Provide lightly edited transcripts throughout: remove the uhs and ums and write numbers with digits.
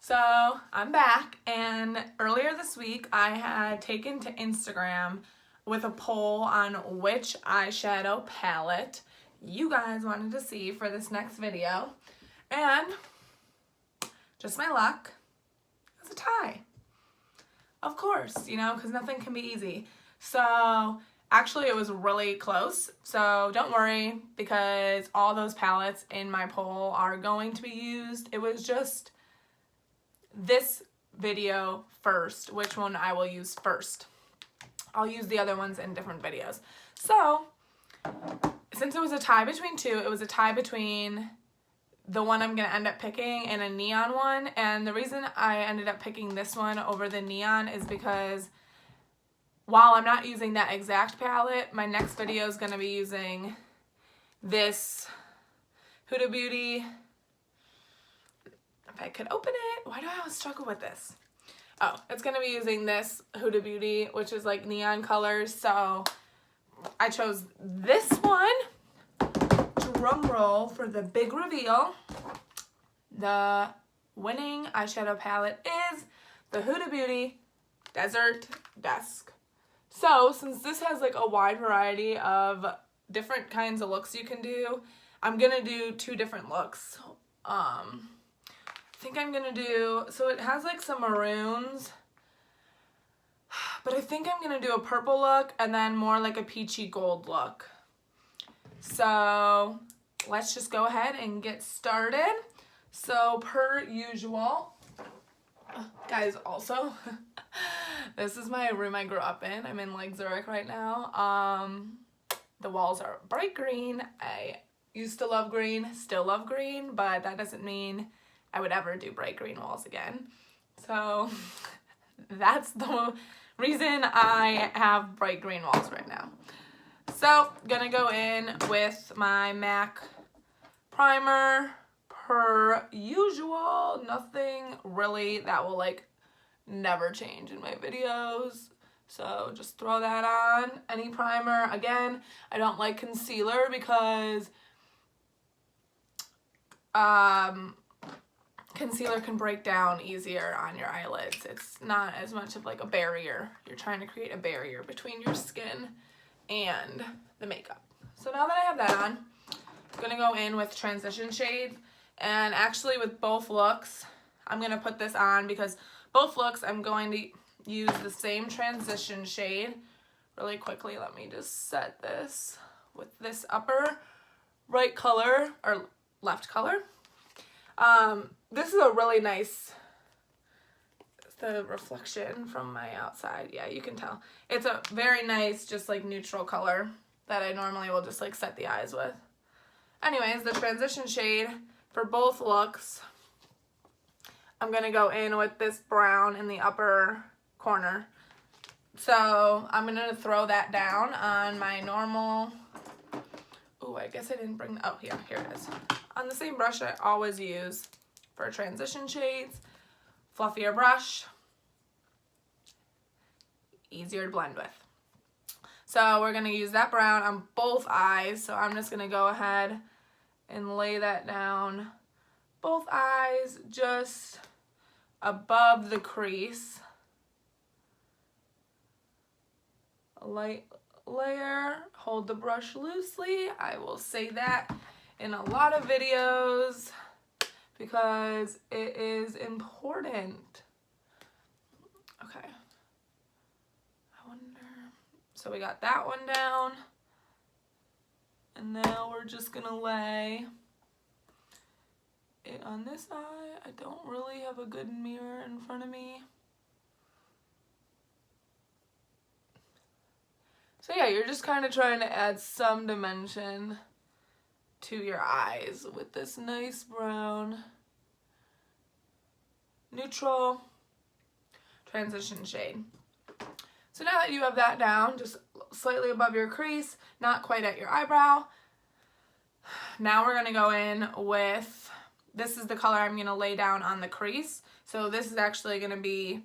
So I'm back, and earlier this week I had taken to Instagram with a poll on which eyeshadow palette you guys wanted to see for this next video, and just my luck, it was a tie. Of course, you know, because nothing can be easy. So actually it was really close, so don't worry because all those palettes in my poll are going to be used. It was just this video first, which one I will use first. I'll use the other ones in different videos. So since it was a tie between two, it was a tie between the one I'm going to end up picking and a neon one. And the reason I ended up picking this one over the neon is because while I'm not using that exact palette, my next video is going to be using this Huda Beauty. If I could open it, why do I always struggle with this? Oh, it's going to be using this Huda Beauty, which is like neon colors. So I chose this one. Drum roll for the big reveal. The winning eyeshadow palette is the Huda Beauty Desert Dusk. So since this has like a wide variety of different kinds of looks you can do, I'm going to do two different looks. I think I'm going to do, so it has like some maroons, but I think I'm going to do a purple look and then more like a peachy gold look. So let's just go ahead and get started. So per usual, guys, also, this is my room I grew up in. I'm in like Zurich right now. The walls are bright green. I used to love green, still love green, but that doesn't mean I would ever do bright green walls again. So that's the reason I have bright green walls right now. So gonna go in with my MAC primer per usual. Nothing really that will like never change in my videos. So just throw that on. Any primer. Again, I don't like concealer because concealer can break down easier on your eyelids. It's not as much of like a barrier. You're trying to create a barrier between your skin and the makeup. So now that I have that on, I'm going to go in with transition shades. And actually with both looks, I'm going to put this on because both looks I'm going to use the same transition shade. Really quickly, let me just set this with this upper right color, or left color. This is a really nice, the reflection from my outside, yeah, you can tell. It's a very nice, just like neutral color that I normally will just like set the eyes with. Anyways, the transition shade for both looks, I'm going to go in with this brown in the upper corner. So I'm going to throw that down on my normal, oh, I guess I didn't bring, oh, here it is. On the same brush I always use for transition shades, fluffier brush, easier to blend with. So we're going to use that brown on both eyes. So I'm just going to go ahead and lay that down both eyes just above the crease. A light layer, hold the brush loosely. I will say that in a lot of videos because it is important. Okay. I wonder. So we got that one down. And now we're just gonna lay it on this eye. I don't really have a good mirror in front of me. So yeah, you're just kind of trying to add some dimension to your eyes with this nice brown neutral transition shade. So now that you have that down, just slightly above your crease, not quite at your eyebrow, now we're going to go in with, this is the color I'm going to lay down on the crease. So this is actually going to be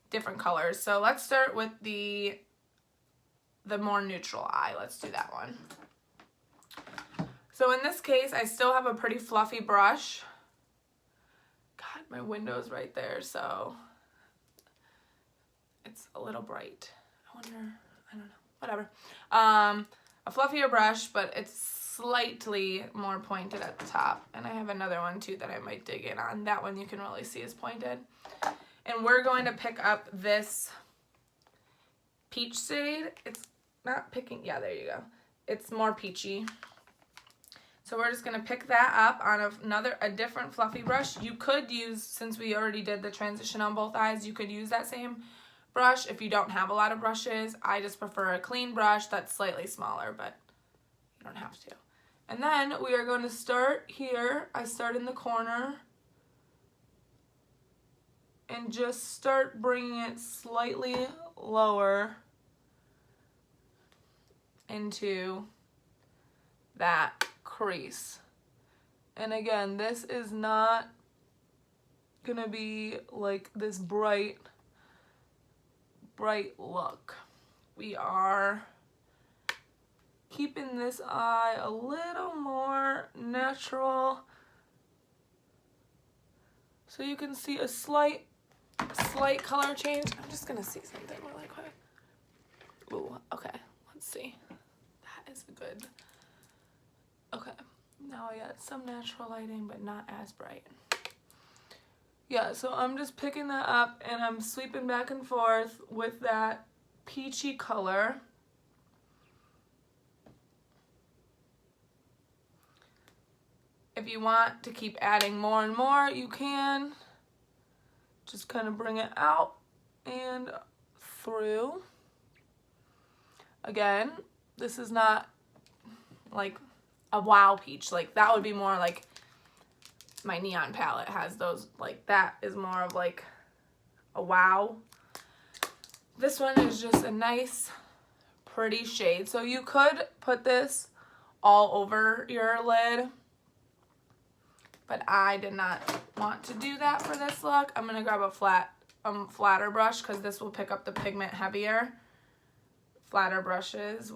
different colors. So let's start with the more neutral eye. Let's do that one. So in this case, I still have a pretty fluffy brush. God, my window's right there, so it's a little bright. I wonder, I don't know, whatever. A fluffier brush, but it's slightly more pointed at the top. And I have another one too that I might dig in on. That one you can really see is pointed. And we're going to pick up this peach shade. It's not picking, yeah, there you go. It's more peachy. So we're just going to pick that up on a different fluffy brush. You could use, since we already did the transition on both eyes, you could use that same brush if you don't have a lot of brushes. I just prefer a clean brush that's slightly smaller, but you don't have to. And then we are going to start here. I start in the corner and just start bringing it slightly lower into that crease. And again, this is not gonna be like this bright look. We are keeping this eye a little more natural, so you can see a slight color change. I'm just gonna see something really quick. Ooh, okay, let's see. That is good. Okay, now I got some natural lighting, but not as bright. Yeah, so I'm just picking that up and I'm sweeping back and forth with that peachy color. If you want to keep adding more and more, you can. Just kind of bring it out and through. Again, this is not like a wow peach. Like that would be more like my neon palette has those, like that is more of like a wow. This one is just a nice pretty shade. So you could put this all over your lid, but I did not want to do that for this look. I'm gonna grab a flatter brush because this will pick up the pigment heavier. Flatter brushes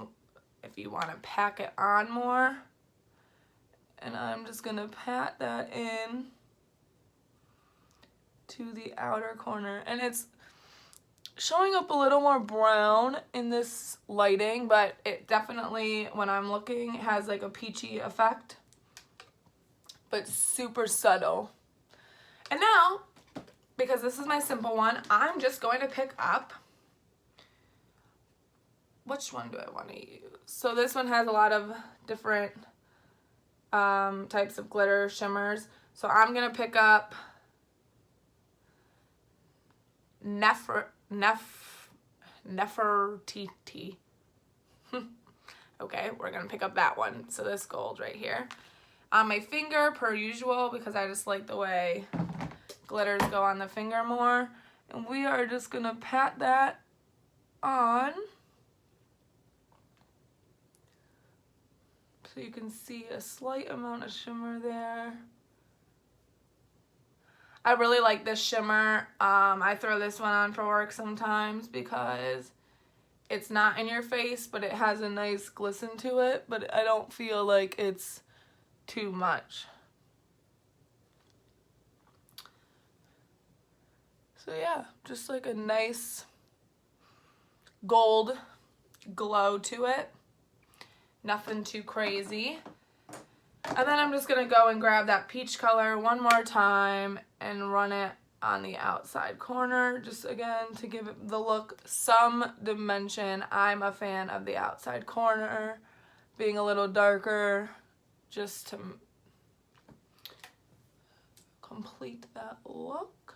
if you want to pack it on more. And I'm just gonna pat that in to the outer corner. And it's showing up a little more brown in this lighting, but it definitely, when I'm looking, has like a peachy effect, but super subtle. And now, because this is my simple one, I'm just going to pick up, which one do I want to use? So this one has a lot of different types of glitter shimmers. So I'm gonna pick up Nefertiti. Okay, we're gonna pick up that one. So this gold right here on my finger, per usual, because I just like the way glitters go on the finger more. And we are just gonna pat that on. So you can see a slight amount of shimmer there. I really like this shimmer. I throw this one on for work sometimes because it's not in your face, but it has a nice glisten to it, but I don't feel like it's too much. So yeah, just like a nice gold glow to it. Nothing too crazy. And then I'm just going to go and grab that peach color one more time and run it on the outside corner. Just again to give it the look some dimension. I'm a fan of the outside corner being a little darker just to complete that look.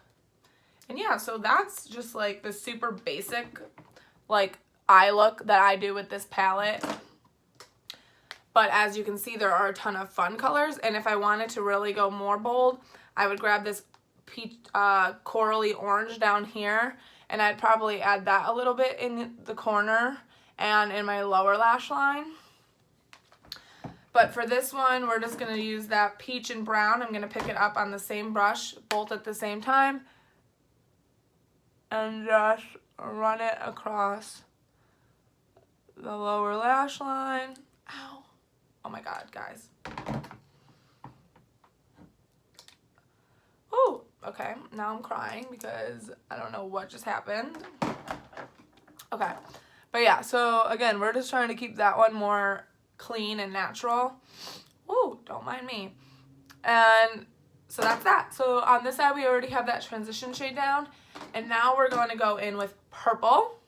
And yeah, so that's just like the super basic like eye look that I do with this palette. But as you can see, there are a ton of fun colors. And if I wanted to really go more bold, I would grab this peach, corally orange down here. And I'd probably add that a little bit in the corner and in my lower lash line. But for this one, we're just going to use that peach and brown. I'm going to pick it up on the same brush, both at the same time. And just run it across the lower lash line. Ow. Oh my God, guys. Oh, Okay, now I'm crying because I don't know what just happened. Okay, but yeah, so again, we're just trying to keep that one more clean and natural. Ooh, don't mind me. And so that's that. So on this side, we already have that transition shade down. And now we're going to go in with purple.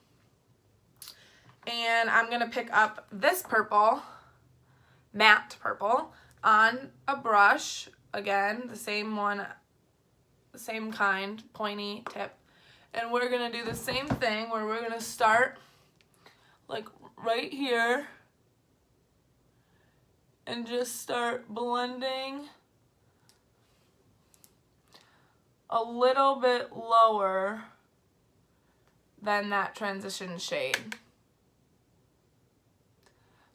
And I'm going to pick up this purple, matte purple, on a brush. Again, the same one, the same kind, pointy tip. And we're going to do the same thing where we're going to start like right here and just start blending a little bit lower than that transition shade.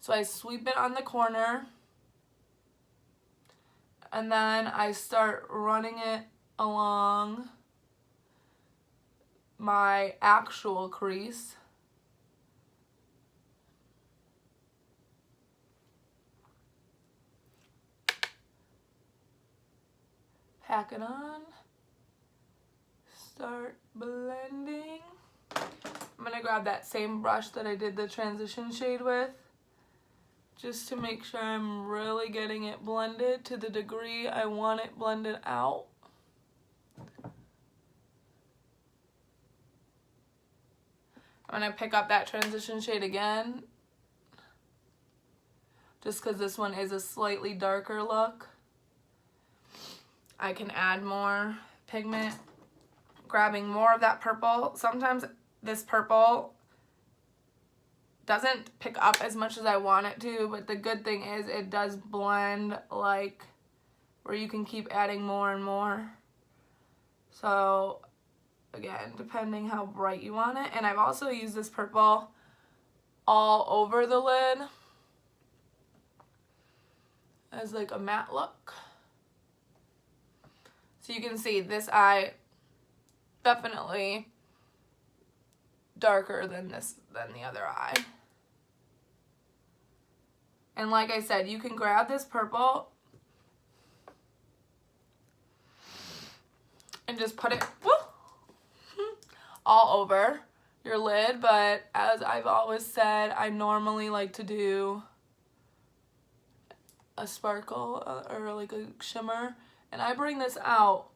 So I sweep it on the corner and then I start running it along my actual crease. Pack it on. Start blending. I'm going to grab that same brush that I did the transition shade with, just to make sure I'm really getting it blended to the degree I want it blended out. I'm going to pick up that transition shade again, just because this one is a slightly darker look. I can add more pigment, grabbing more of that purple. Sometimes this purple doesn't pick up as much as I want it to, but the good thing is it does blend, like where you can keep adding more and more. So again, depending how bright you want it. And I've also used this purple all over the lid as like a matte look. So you can see this eye definitely darker than the other eye. And like I said, you can grab this purple and just put it all over your lid, but as I've always said, I normally like to do a sparkle or like a shimmer, and I bring this out.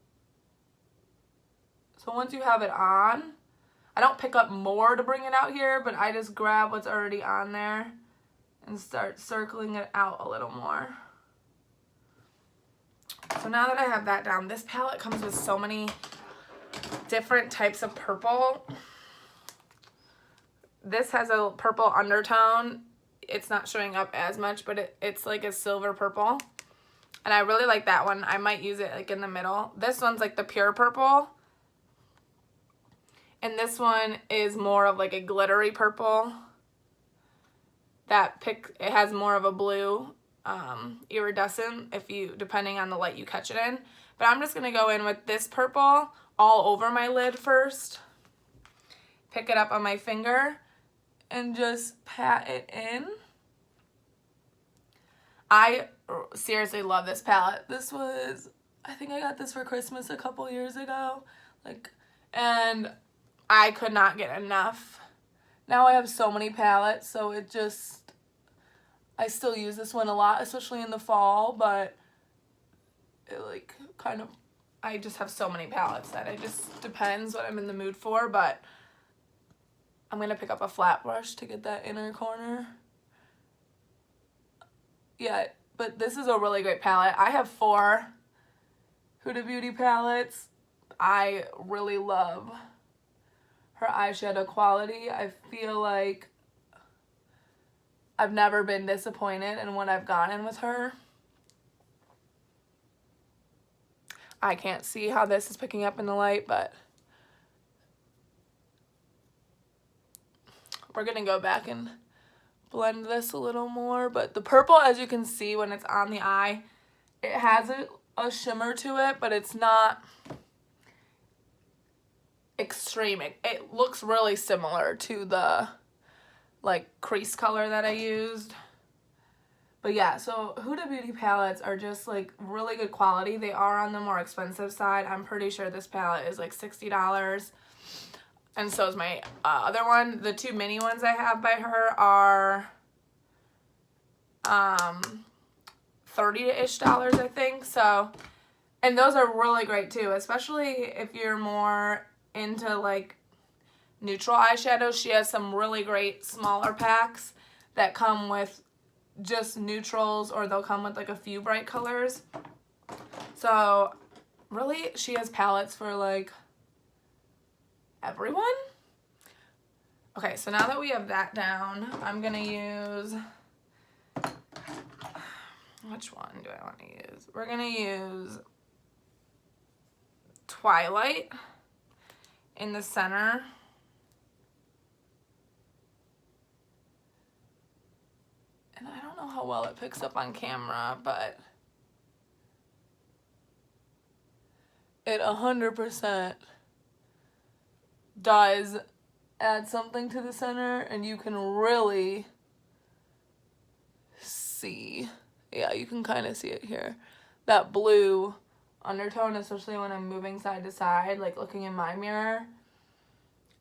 So once you have it on, I don't pick up more to bring it out here, but I just grab what's already on there and start circling it out a little more. So now that I have that down, this palette comes with so many different types of purple. This has a purple undertone. It's not showing up as much, but it's like a silver purple. And I really like that one. I might use it like in the middle. This one's like the pure purple. And this one is more of like a glittery purple. It has more of a blue iridescent depending on the light you catch it in. But I'm just going to go in with this purple all over my lid first. Pick it up on my finger and just pat it in. I seriously love this palette. I think I got this for Christmas a couple years ago. And I could not get enough. Now I have so many palettes, so I still use this one a lot, especially in the fall, but I just have so many palettes that it just depends what I'm in the mood for, but I'm going to pick up a flat brush to get that inner corner. Yeah, but this is a really great palette. I have 4 Huda Beauty palettes. I really love her eyeshadow quality. I feel like I've never been disappointed in what I've gotten with her. I can't see how this is picking up in the light, but we're going to go back and blend this a little more. But the purple, as you can see when it's on the eye, it has a shimmer to it, but it's not extreme. It looks really similar to the crease color that I used, But yeah, so Huda Beauty palettes are just like really good quality. They are on the more expensive side. I'm pretty sure this palette is like $60. And so is my other one. The two mini ones I have by her are $30-ish, I think. So, and those are really great too, especially if you're more into like neutral eyeshadows. She has some really great smaller packs that come with just neutrals, or they'll come with like a few bright colors. So really, she has palettes for like everyone. Okay, so now that we have that down, I'm gonna use, which one do I want to use? We're gonna use Twilight in the center. And I don't know how well it picks up on camera, but it 100% does add something to the center, and you can really see, yeah, you can kind of see it here, that blue undertone, especially when I'm moving side to side, like looking in my mirror.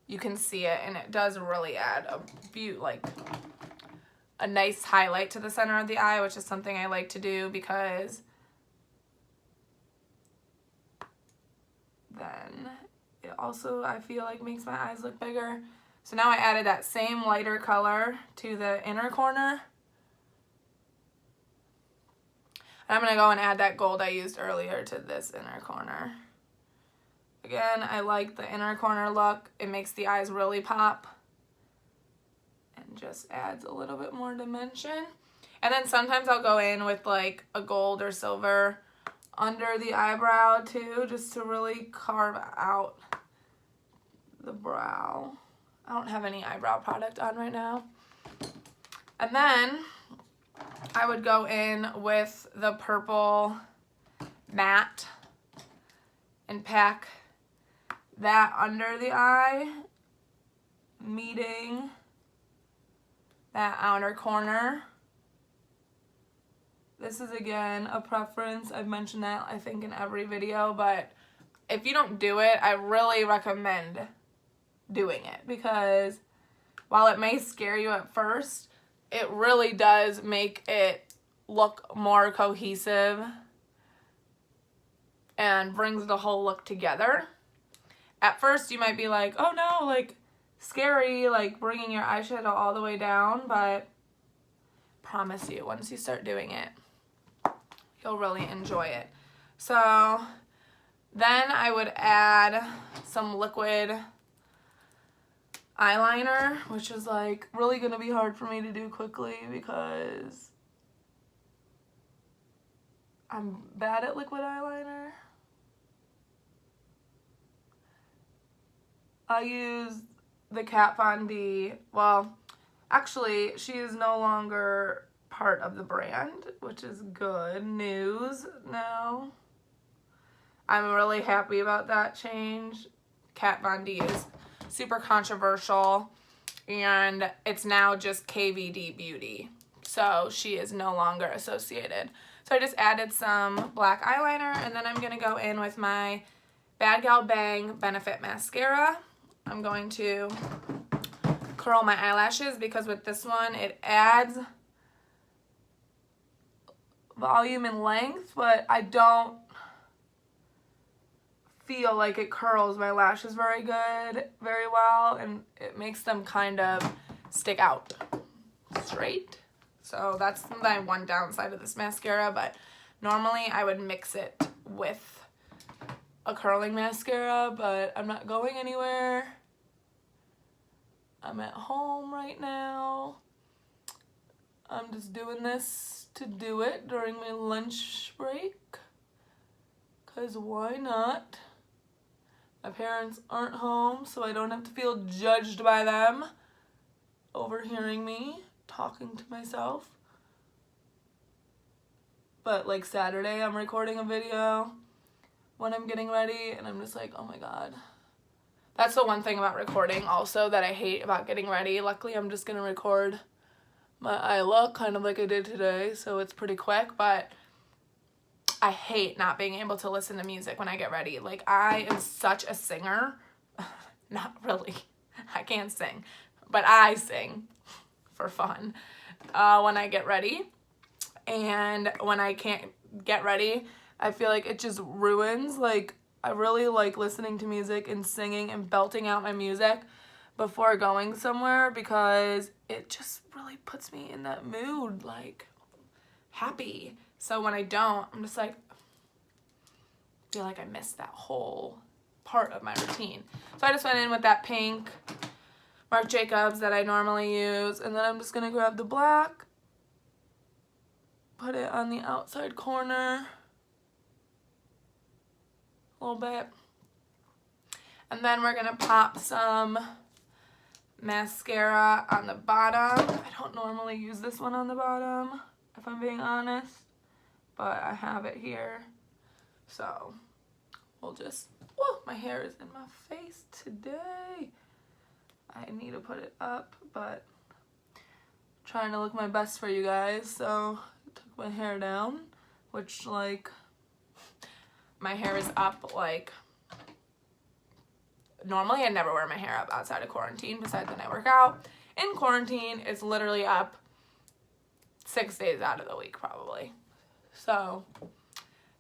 You can see it, and it does really add a nice highlight to the center of the eye, which is something I like to do because then it also, I feel like, makes my eyes look bigger. So now I added that same lighter color to the inner corner. And I'm going to go and add that gold I used earlier to this inner corner. Again, I like the inner corner look. It makes the eyes really pop and just adds a little bit more dimension. And then sometimes I'll go in with like a gold or silver under the eyebrow too, just to really carve out the brow. I don't have any eyebrow product on right now. And then I would go in with the purple matte and pack that under the eye, meeting that outer corner. This is, again, a preference. I've mentioned that, I think, in every video, but if you don't do it, I really recommend doing it, because while it may scare you at first, it really does make it look more cohesive and brings the whole look together. At first, you might be like, oh no, like, scary, like bringing your eyeshadow all the way down, but promise you, once you start doing it, you'll really enjoy it. So then I would add some liquid eyeliner, which is like really gonna be hard for me to do quickly because I'm bad at liquid eyeliner. I use the Kat Von D. Well, actually, she is no longer part of the brand, which is good news now. I'm really happy about that change. Kat Von D is super controversial, and it's now just KVD Beauty. So she is no longer associated. So I just added some black eyeliner, and then I'm going to go in with my Bad Gal Bang Benefit Mascara. I'm going to curl my eyelashes because with this one it adds volume and length, but I don't feel like it curls my lashes very well, and it makes them kind of stick out straight. So that's my one downside of this mascara, but normally I would mix it with a curling mascara, but I'm not going anywhere. I'm at home right now. I'm just doing this to do it during my lunch break, because why not? My parents aren't home, so I don't have to feel judged by them overhearing me talking to myself. But like Saturday, I'm recording a video when I'm getting ready, and I'm just like, oh my god. That's the one thing about recording also that I hate about getting ready. Luckily, I'm just going to record my eye look, kind of like I did today, so it's pretty quick, but I hate not being able to listen to music when I get ready. Like, I am such a singer. Not really. I can't sing, but I sing for fun when I get ready. And when I can't get ready, I feel like it just ruins. Like, I really like listening to music and singing and belting out my music before going somewhere because it just really puts me in that mood, like, happy. So when I don't, I'm just like, feel like I missed that whole part of my routine. So I just went in with that pink Marc Jacobs that I normally use, and then I'm just gonna grab the black, put it on the outside corner a little bit, and then we're gonna pop some mascara on the bottom. I don't normally use this one on the bottom, if I'm being honest, but I have it here, so we'll just, whoa, my hair is in my face today. I need to put it up, but I'm trying to look my best for you guys, so I took my hair down, which, like, my hair is up, like, normally I never wear my hair up outside of quarantine, besides when I work out. In quarantine, it's literally up 6 days out of the week, probably. So,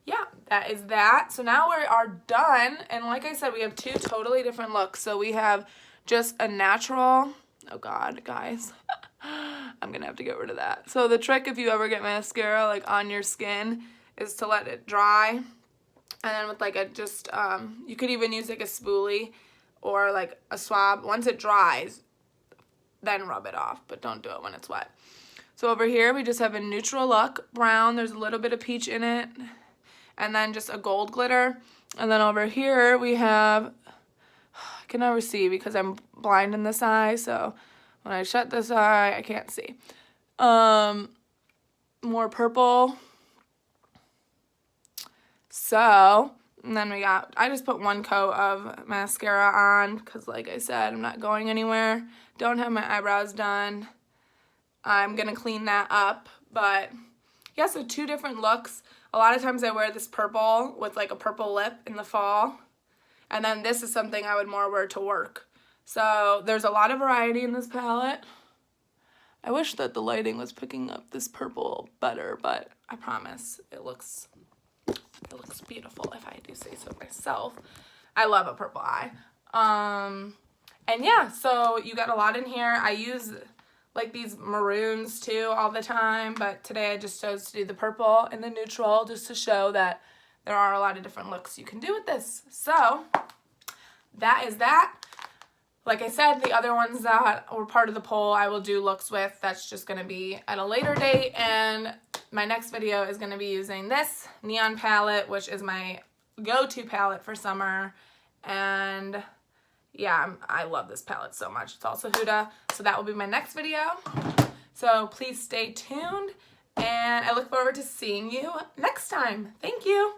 yeah, that is that. So now we are done, and like I said, we have two totally different looks. So we have just a natural, oh god, guys, I'm gonna have to get rid of that. So the trick, if you ever get mascara like on your skin, is to let it dry, and then with like a just, you could even use like a spoolie or like a swab. Once it dries, then rub it off, but don't do it when it's wet. So over here, we just have a neutral look, brown, there's a little bit of peach in it, and then just a gold glitter. And then over here, we have, I can never see because I'm blind in this eye, so when I shut this eye, I can't see. More purple. So, and then we got, I just put one coat of mascara on because, like I said, I'm not going anywhere. Don't have my eyebrows done. I'm going to clean that up, but yeah, so two different looks. A lot of times I wear this purple with like a purple lip in the fall, and then this is something I would more wear to work. So there's a lot of variety in this palette. I wish that the lighting was picking up this purple better, but I promise it looks beautiful, if I do say so myself. I love a purple eye. And yeah, so you got a lot in here. I use like these maroons too all the time, but today I just chose to do the purple and the neutral just to show that there are a lot of different looks you can do with this. So that is that. Like I said, the other ones that were part of the poll I will do looks with. That's just going to be at a later date, and my next video is going to be using this neon palette, which is my go-to palette for summer. And yeah, I love this palette so much. It's also Huda, so that will be my next video. So please stay tuned, and I look forward to seeing you next time. Thank you.